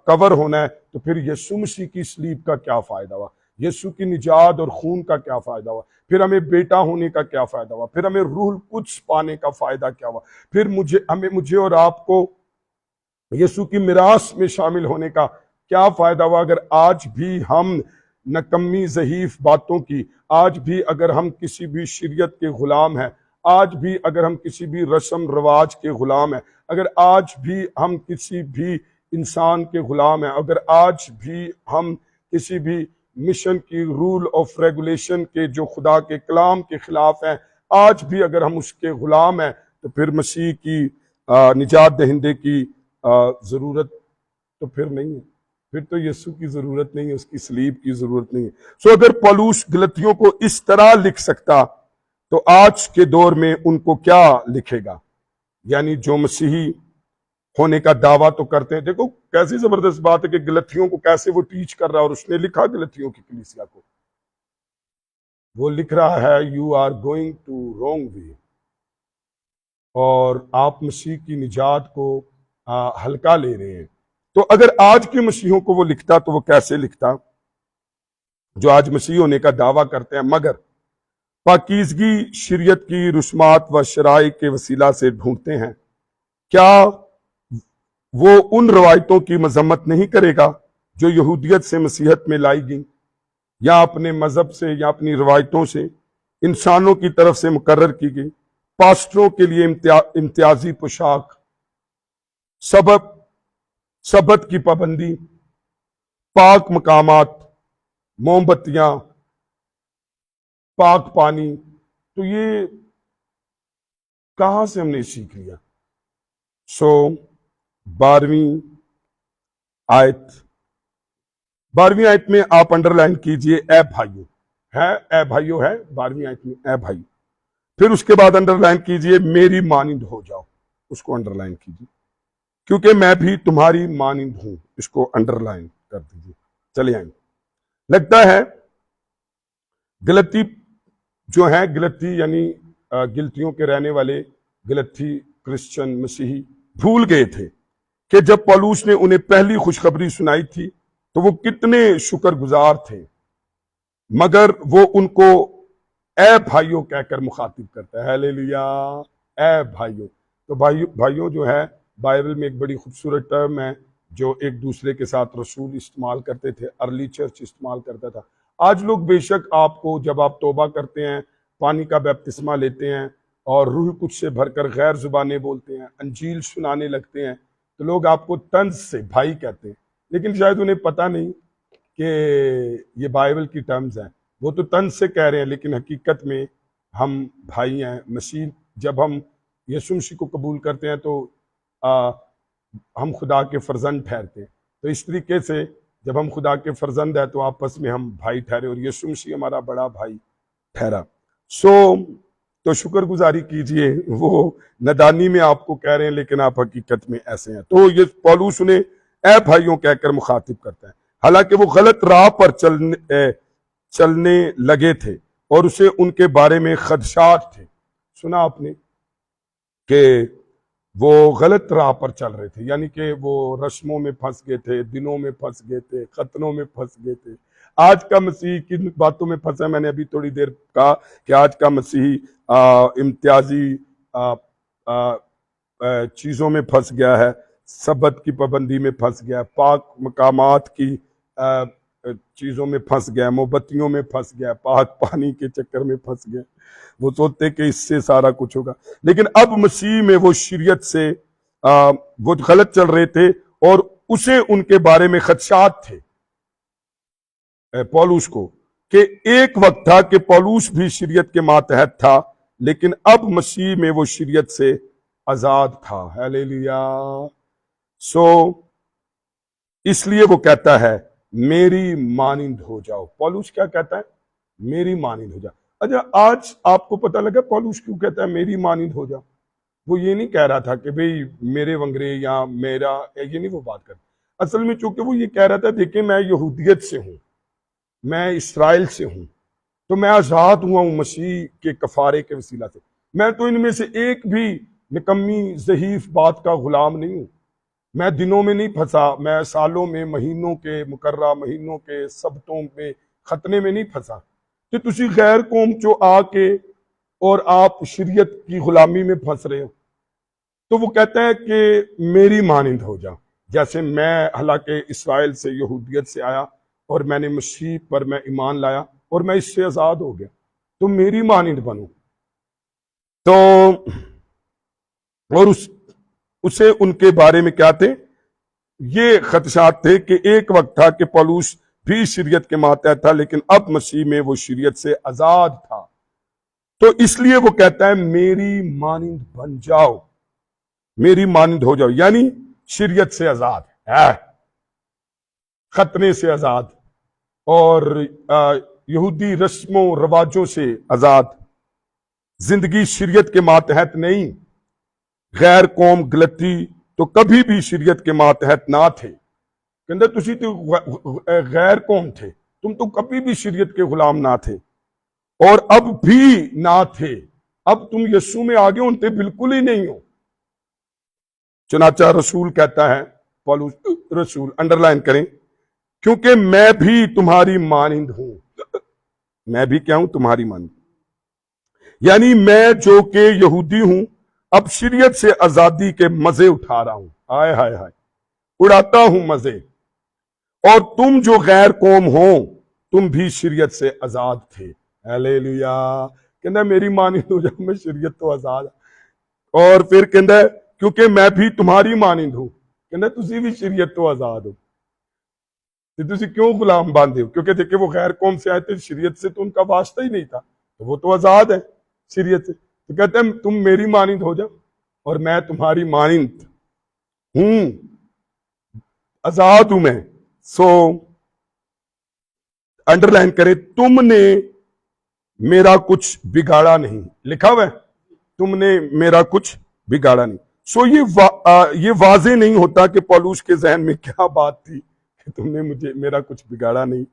کور ہونا ہے، تو پھر یسوع مسیح کی صلیب کا کیا فائدہ ہوا؟ یسوع کی نجات اور خون کا کیا فائدہ ہوا؟ پھر ہمیں بیٹا ہونے کا کیا فائدہ ہوا؟ پھر ہمیں روح القدس پانے کا فائدہ کیا ہوا؟ پھر مجھے اور آپ کو یسوع کی میراث میں شامل ہونے کا کیا فائدہ ہوا؟ اگر آج بھی ہم نکمی ضعیف باتوں کی. آج بھی اگر ہم کسی بھی شریعت کے غلام ہیں، آج بھی اگر ہم کسی بھی رسم رواج کے غلام ہیں، اگر آج بھی ہم کسی بھی انسان کے غلام ہیں، اگر آج بھی ہم کسی بھی مشن کی رول آف ریگولیشن کے جو خدا کے کلام کے خلاف ہیں، آج بھی اگر ہم اس کے غلام ہیں، تو پھر مسیح کی نجات دہندے کی ضرورت تو پھر نہیں ہے. پھر تو یسوع کی ضرورت نہیں ہے، اس کی صلیب کی ضرورت نہیں ہے. سو اگر پولوس غلطیوں کو اس طرح لکھ سکتا تو آج کے دور میں ان کو کیا لکھے گا؟ یعنی جو مسیحی ہونے کا دعویٰ تو کرتے ہیں. دیکھو کیسی زبردست بات ہے کہ غلطیوں کو کیسے وہ ٹیچ کر رہا ہے، اور اس نے لکھا غلطیوں کی کلیسیا کو. وہ لکھ رہا ہے you are going to wrong way, اور آپ مسیح کی نجات کو ہلکا لے رہے ہیں. تو اگر آج کے مسیحوں کو وہ لکھتا تو وہ کیسے لکھتا، جو آج مسیح ہونے کا دعویٰ کرتے ہیں مگر پاکیزگی شریعت کی رسومات و شرائع کے وسیلہ سے ڈھونڈتے ہیں؟ کیا وہ ان روایتوں کی مذمت نہیں کرے گا جو یہودیت سے مسیحت میں لائی گئیں، یا اپنے مذہب سے یا اپنی روایتوں سے انسانوں کی طرف سے مقرر کی گئی؟ پاسٹروں کے لیے امتیازی پوشاک، سبت کی پابندی، پاک مقامات، موم بتیاں، پاک پانی، تو یہ کہاں سے ہم نے سیکھ لیا؟ سو 12ویں آیت میں آپ انڈر لائن کیجئے اے بھائیو، ہے اے بھائیو ہے 12ویں آیت میں اے بھائیو. پھر اس کے بعد انڈر لائن کیجئے میری مانند ہو جاؤ، اس کو انڈر لائن کیجئے، کیونکہ میں بھی تمہاری مانند ہوں، اس کو انڈر لائن کر دیجئے. چلے آئیں. لگتا ہے غلطی جو ہے، غلطی یعنی غلطیوں کے رہنے والے غلطی کرسچن مسیحی بھول گئے تھے کہ جب پولوس نے انہیں پہلی خوشخبری سنائی تھی تو وہ کتنے شکر گزار تھے، مگر وہ ان کو اے بھائیوں کہہ کر مخاطب کرتا ہے. ہیلیلویا، اے بھائیوں. تو بھائیوں جو ہے بائبل میں ایک بڑی خوبصورت ٹرم ہے جو ایک دوسرے کے ساتھ رسول استعمال کرتے تھے، ارلی چرچ استعمال کرتا تھا. آج لوگ بے شک آپ کو جب آپ توبہ کرتے ہیں، پانی کا بپتسمہ لیتے ہیں اور روح القدس سے بھر کر غیر زبانیں بولتے ہیں، انجیل سنانے لگتے ہیں، تو لوگ آپ کو طنز سے بھائی کہتے ہیں. لیکن شاید انہیں پتہ نہیں کہ یہ بائبل کی ٹرمز ہیں. وہ تو طنز سے کہہ رہے ہیں، لیکن حقیقت میں ہم بھائی ہیں. مسیح جب ہم یسوع مسیح کو قبول کرتے ہیں تو ہم خدا کے فرزند ٹھہرتے ہیں. تو اس طریقے سے جب ہم خدا کے فرزند ہیں تو آپس میں ہم بھائی ٹھہرے، اور یسوع مسیح ہمارا بڑا بھائی ٹھہرا. تو شکر گزاری کیجئے، وہ ندانی میں آپ کو کہہ رہے ہیں لیکن آپ حقیقت میں ایسے ہیں. تو یہ پولوس انہیں اے بھائیوں کہہ کر مخاطب کرتا ہے، حالانکہ وہ غلط راہ پر چلنے لگے تھے اور اسے ان کے بارے میں خدشات تھے. سنا آپ نے کہ وہ غلط راہ پر چل رہے تھے، یعنی کہ وہ رسموں میں پھنس گئے تھے، دنوں میں پھنس گئے تھے، ختنوں میں پھنس گئے تھے. آج کا مسیح کن باتوں میں پھنسا ہے؟ میں نے ابھی تھوڑی دیر کہا کہ آج کا مسیح امتیازی چیزوں میں پھنس گیا ہے، سبت کی پابندی میں پھنس گیا، پاک مقامات کی چیزوں میں پھنس گیا، موبتیوں میں پھنس گیا، پاک پانی کے چکر میں پھنس گیا. وہ سوچتے کہ اس سے سارا کچھ ہوگا. لیکن اب مسیح میں وہ شریعت سے وہ غلط چل رہے تھے اور اسے ان کے بارے میں خدشات تھے پولوس کو، کہ ایک وقت تھا کہ پولوس بھی شریعت کے ماتحت تھا، لیکن اب مسیح میں وہ شریعت سے آزاد تھا. ہیلیلویا. اس لیے وہ کہتا ہے میری مانند ہو جاؤ. پولوس کیا کہتا ہے؟ میری مانند ہو جاؤ. اچھا، آج آپ کو پتہ لگا پولوس کیوں کہتا ہے میری مانند ہو جاؤ؟ وہ یہ نہیں کہہ رہا تھا کہ بھئی میرے ونگرے یا میرا، یہ نہیں وہ بات کرتا. اصل میں چونکہ وہ یہ کہہ رہا تھا دیکھیں میں یہودیت سے ہوں، میں اسرائیل سے ہوں، تو میں آزاد ہوا ہوں مسیح کے کفارے کے وسیلہ سے. میں تو ان میں سے ایک بھی نکمی ضعیف بات کا غلام نہیں ہوں. میں دنوں میں نہیں پھنسا، میں سالوں میں، مہینوں کے، مقررہ مہینوں کے سبتوں میں، ختنے میں نہیں پھنسا. کہ تسی غیر قوم جو آ کے اور آپ شریعت کی غلامی میں پھنس رہے ہو. تو وہ کہتا ہے کہ میری مانند ہو جا. جیسے میں حالانکہ اسرائیل سے، یہودیت سے آیا، اور میں نے مسیح پر میں ایمان لایا اور میں اس سے آزاد ہو گیا، تم میری مانند بنو۔ تو اور اسے ان کے بارے میں کیا تھے؟ یہ خدشات تھے کہ ایک وقت تھا کہ پولس بھی شریعت کے ماتحت تھا، لیکن اب مسیح میں وہ شریعت سے آزاد تھا، تو اس لیے وہ کہتا ہے میری مانند بن جاؤ، میری مانند ہو جاؤ، یعنی شریعت سے آزاد ہے، ختنے سے آزاد، اور یہودی رسم و رواجوں سے آزاد، زندگی شریعت کے ماتحت نہیں۔ غیر قوم غلطی تو کبھی بھی شریعت کے ماتحت نہ تھے، کہندے تسی تو غیر قوم تھے، تم تو کبھی بھی شریعت کے غلام نہ تھے، اور اب بھی نہ تھے، اب تم یسوع میں آگے ہوتے بالکل ہی نہیں ہو۔ چنانچہ رسول کہتا ہے، پولس رسول انڈرلائن کریں، کیونکہ میں بھی تمہاری مانند ہوں، میں بھی کیا ہوں؟ تمہاری مانند، یعنی میں جو کہ یہودی ہوں اب شریعت سے آزادی کے مزے اٹھا رہا ہوں، ہائے ہائے ہائے، اڑاتا ہوں مزے، اور تم جو غیر قوم ہو تم بھی شریعت سے آزاد تھے۔ ہلیلویا، کہنا میری مانند ہو جاؤ، میں شریعت تو آزاد، اور پھر کہنا کیونکہ میں بھی تمہاری مانند ہوں، کہنا تسی بھی شریعت تو آزاد ہو، تو تسی کیوں غلام باندھے ہو؟ کیونکہ دیکھیں وہ غیر قوم سے آئے تھے، شریعت سے تو ان کا واسطہ ہی نہیں تھا، تو وہ تو آزاد ہے شریعت سے، تو کہتے ہیں تم میری مانند ہو جاؤ اور میں تمہاری مانند ہوں، آزاد ہوں میں۔ سو انڈرلائن کرے، تم نے میرا کچھ بگاڑا نہیں، لکھا ہوا ہے تم نے میرا کچھ بگاڑا نہیں۔ سو یہ واضح نہیں ہوتا کہ پولس کے ذہن میں کیا بات تھی کہ تم نے میرا کچھ بگاڑا نہیں،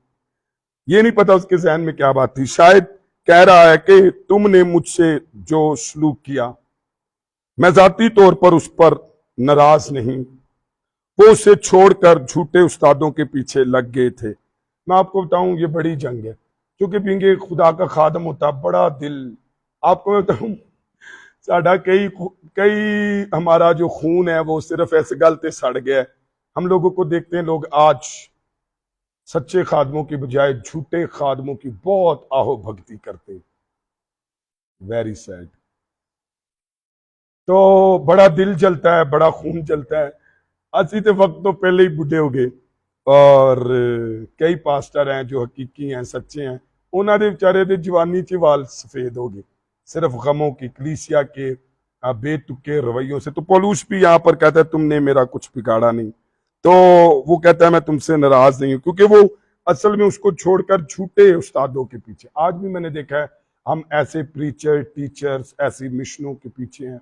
یہ نہیں پتا اس کے ذہن میں کیا بات تھی۔ شاید کہہ رہا ہے کہ تم نے مجھ سے جو سلوک کیا، میں ذاتی طور پر اس پر ناراض نہیں، وہ اسے چھوڑ کر جھوٹے استادوں کے پیچھے لگ گئے تھے۔ میں آپ کو بتاؤں یہ بڑی جنگ ہے، کیونکہ بھی خدا کا خادم ہوتا بڑا دل، آپ کو میں بتاؤں ساڈا کئی ہمارا جو خون ہے وہ صرف ایسے گل تے سڑ گیا ہے۔ ہم لوگوں کو دیکھتے ہیں لوگ آج سچے خادموں کی بجائے جھوٹے خادموں کی بہت آہو بھگتی کرتے ہیں، ویری سیڈ۔ تو بڑا دل جلتا ہے، بڑا خون جلتا ہے۔ اسی تے وقت تو پہلے ہی بڈھے ہو گئے، اور کئی پاسٹر ہیں جو حقیقی ہیں، سچے ہیں، انہوں نے بیچارے دے جوانی چ وال سفید ہو گئے صرف غموں کی، کلیسیا کے بے تکے رویوں سے۔ تو پولس بھی یہاں پر کہتا ہے تم نے میرا کچھ بگاڑا نہیں، تو وہ کہتا ہے میں تم سے ناراض نہیں ہوں، کیونکہ وہ اصل میں اس کو چھوڑ کر جھوٹے استادوں کے پیچھے، آج بھی میں نے دیکھا ہے ہم ایسے پریچر ٹیچرز ایسی مشنوں کے پیچھے ہیں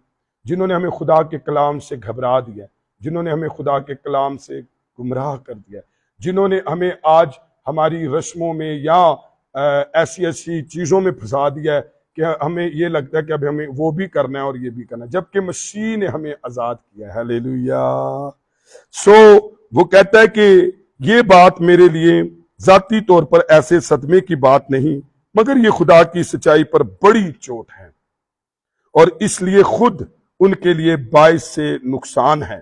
جنہوں نے ہمیں خدا کے کلام سے گھبرا دیا، جنہوں نے ہمیں خدا کے کلام سے گمراہ کر دیا، جنہوں نے ہمیں آج ہماری رسموں میں یا ایسی چیزوں میں پھنسا دیا ہے کہ ہمیں یہ لگتا ہے کہ اب ہمیں وہ بھی کرنا ہے اور یہ بھی کرنا ہے، جبکہ مسیح نے ہمیں آزاد کیا ہے۔ ہلیلویا۔ سو وہ کہتا ہے کہ یہ بات میرے لیے ذاتی طور پر ایسے صدمے کی بات نہیں، مگر یہ خدا کی سچائی پر بڑی چوٹ ہے، اور اس لیے خود ان کے لیے باعث سے نقصان ہے۔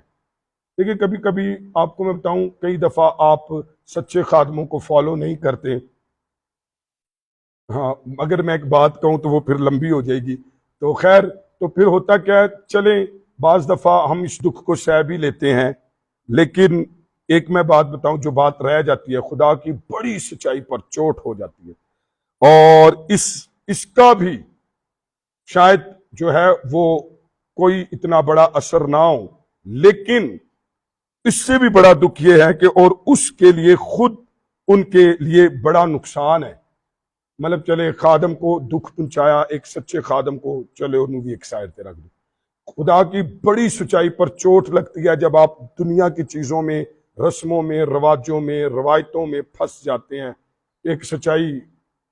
دیکھیں کبھی کبھی آپ کو میں بتاؤں، کئی دفعہ آپ سچے خادموں کو فالو نہیں کرتے، ہاں اگر میں ایک بات کہوں تو وہ پھر لمبی ہو جائے گی، تو خیر، تو پھر ہوتا کیا ہے، چلیں بعض دفعہ ہم اس دکھ کو سہ بھی لیتے ہیں، لیکن ایک میں بات بتاؤں جو بات رہ جاتی ہے، خدا کی بڑی سچائی پر چوٹ ہو جاتی ہے، اور اس کا بھی شاید جو ہے وہ کوئی اتنا بڑا اثر نہ ہو، لیکن اس سے بھی بڑا دکھ یہ ہے کہ اور اس کے لیے خود ان کے لیے بڑا نقصان ہے۔ مطلب چلے خادم کو دکھ پہنچایا، ایک سچے خادم کو چلے انہوں بھی ایک سائڈ تے رکھ دو، خدا کی بڑی سچائی پر چوٹ لگتی ہے جب آپ دنیا کی چیزوں میں، رسموں میں، رواجوں میں، روایتوں میں پھنس جاتے ہیں، ایک سچائی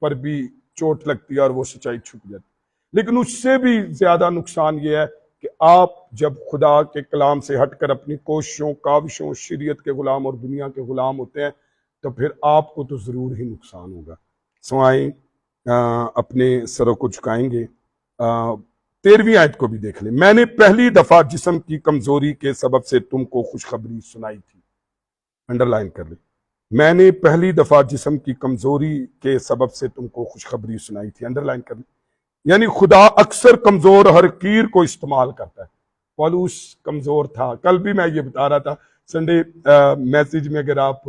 پر بھی چوٹ لگتی ہے اور وہ سچائی چھپ جاتی ہے۔ لیکن اس سے بھی زیادہ نقصان یہ ہے کہ آپ جب خدا کے کلام سے ہٹ کر اپنی کوششوں، کاوشوں، شریعت کے غلام اور دنیا کے غلام ہوتے ہیں، تو پھر آپ کو تو ضرور ہی نقصان ہوگا۔ سو آئیں اپنے سروں کو جھکائیں گے، 13ویں آیت کو بھی دیکھ لیں۔ میں نے پہلی دفعہ جسم کی کمزوری کے سبب سے تم کو خوشخبری سنائی تھی، انڈرلائن کر لیں، میں نے پہلی دفعہ جسم کی کمزوری کے سبب سے تم کو خوشخبری سنائی تھی. انڈر لائن کر لی. یعنی خدا اکثر کمزور حقیر کو استعمال کرتا ہے. پولوس کمزور تھا. کل بھی میں یہ بتا رہا تھا سنڈے میسیج میں، اگر آپ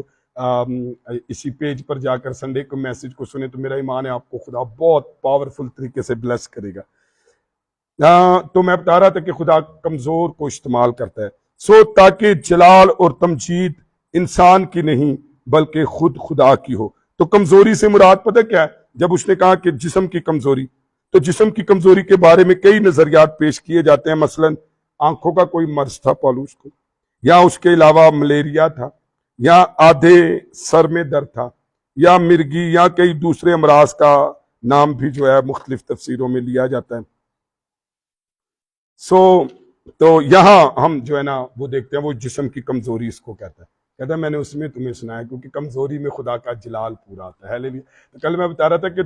اسی پیج پر جا کر سنڈے کو میسیج کو سنیں تو میرا ایمان ہے آپ کو خدا بہت پاورفل طریقے سے بلیس کرے گا. تو میں بتا رہا تھا کہ خدا کمزور کو استعمال کرتا ہے. تاکہ جلال اور تمجید انسان کی نہیں بلکہ خود خدا کی ہو. تو کمزوری سے مراد پتہ کیا ہے؟ جب اس نے کہا کہ جسم کی کمزوری، تو جسم کی کمزوری کے بارے میں کئی نظریات پیش کیے جاتے ہیں. مثلا آنکھوں کا کوئی مرض تھا پولوس کو، یا اس کے علاوہ ملیریا تھا، یا آدھے سر میں درد تھا، یا مرگی، یا کئی دوسرے امراض کا نام بھی جو ہے مختلف تفسیروں میں لیا جاتا ہے. تو یہاں ہم جو ہے نا وہ دیکھتے ہیں، وہ جسم کی کمزوری اس کو کہتا ہے. کہتا ہے میں نے اس میں تمہیں سنایا کیونکہ کمزوری میں خدا کا جلال پورا آتا ہے. ہاللیلویہ. تو کل میں بتا رہا تھا کہ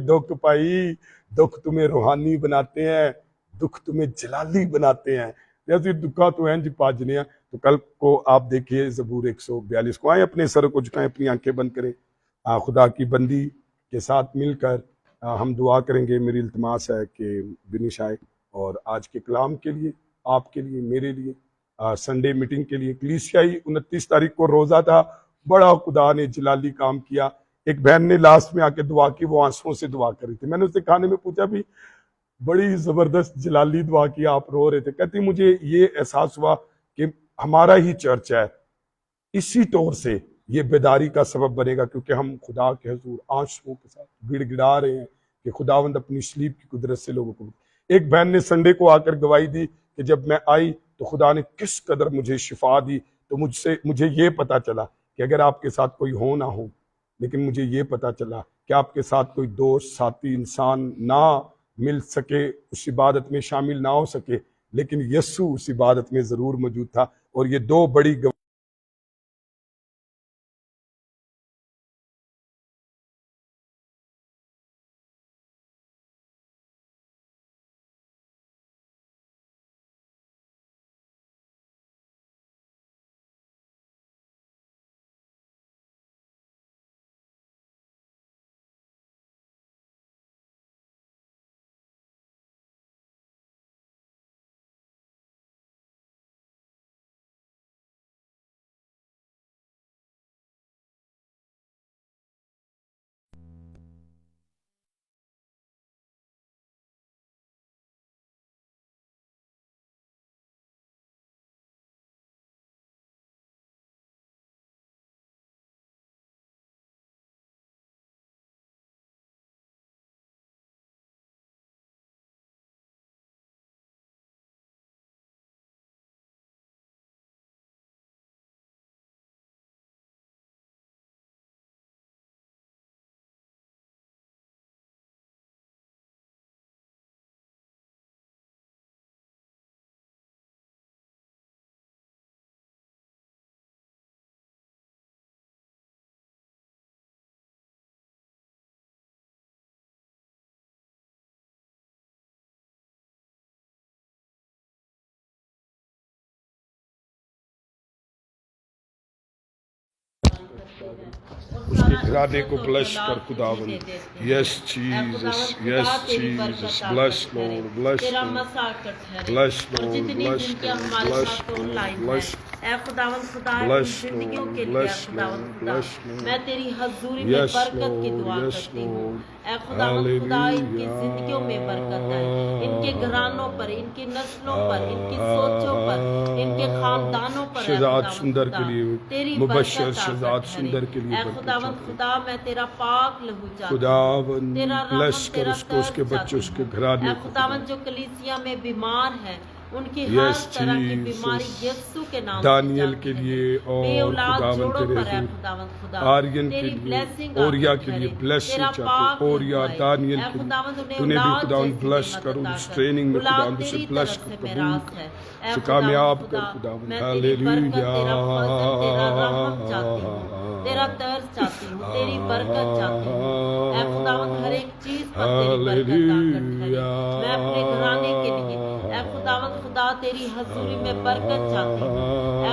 دکھ تمہیں روحانی بناتے ہیں، دکھ تمہیں جلالی بناتے ہیں. جیسے دکھا تو ہیں جی پاجنے ہیں. تو کل کو آپ دیکھیے زبور 142 کو. آئیں اپنے سر کو جھکائیں، اپنی آنکھیں بند کریں. خدا کی بندی کے ساتھ مل کر ہم دعا کریں گے. میری التماس ہے کہ بنش آئے اور آج کے کلام کے لیے، آپ کے لیے، میرے لیے، سنڈے میٹنگ کے لیے. کلیسیائی 29 تاریخ کو روزہ تھا. بڑا خدا نے جلالی کام کیا. ایک بہن نے لاسٹ میں آ کے دعا کی، وہ آنسوں سے دعا کری تھی. میں نے اسے کھانے میں پوچھا بھی بڑی زبردست جلالی دعا کی، آپ رو رہے تھے. کہتی مجھے یہ احساس ہوا کہ ہمارا ہی چرچ ہے، اسی طور سے یہ بیداری کا سبب بنے گا، کیونکہ ہم خدا کے حضور آنسوؤں کے ساتھ گڑ گڑا رہے ہیں کہ خداوند اپنی صلیب کی قدرت سے لوگوں کو. ایک بہن نے سنڈے کو آ کر گواہی دی کہ جب میں آئی تو خدا نے کس قدر مجھے شفا دی. تو مجھے یہ پتا چلا کہ اگر آپ کے ساتھ کوئی ہو نہ ہو، لیکن مجھے یہ پتا چلا کہ آپ کے ساتھ کوئی دوست، ساتھی، انسان نہ مل سکے، اس عبادت میں شامل نہ ہو سکے، لیکن یسوع اس عبادت میں ضرور موجود تھا. اور یہ دو بڑی اس کے گھرانے کو بلش کر خداوند. یس جیزس، یس Jesus, بلش lord, بلش lord, بلش lord, بلش lord, بلش lord, بلش اے خداوند خدا کی زندگیوں کے لیے خداوند خدا میں تیری حضوری میں برکت کی دعا کرتی ہوں. اے خداوند خدا ان کی زندگیوں میں برکت ہے، ان کے گھرانوں پر، ان کی نسلوں پر، ان کی سوچوں پر، ان کے خاندانوں پر. شہزاد سندر کے لیے تیری مبشر شہزاد سندر کے لیے اے خداوند خدا میں تیرا پاک لہو چاہتی ہوں. خداوند تیرا بلش کر اس کو، اس کے بچے، اس کے گھرانے اے کو. خداوند جو کلیسیا میں بیمار ہے ان کی ہر طرح کی بیماری یسوع کے نام سے دانیل کے لیے اور خداوند تیرے حضور آرین کے لیے، اوریا کے لیے بلیسنگ چاہتے، اوریا دانیل کے لیے تو نے بھی خداوند بلش کر اس ٹریننگ میں خداوند اسے بلش کر قبول کر اسے کامیاب کر خداوند. ہاللیلویہ. تیرا طرز چاہتی ہوں، تیری برکت چاہتی ہوں. اے خداوند ہر ایک چیز پر تیری برکت طاقت ہے. میں اپنے گھرانے کے لیے اے خداوند خدا تیری حضوری میں برکت چاہتی ہوں. اے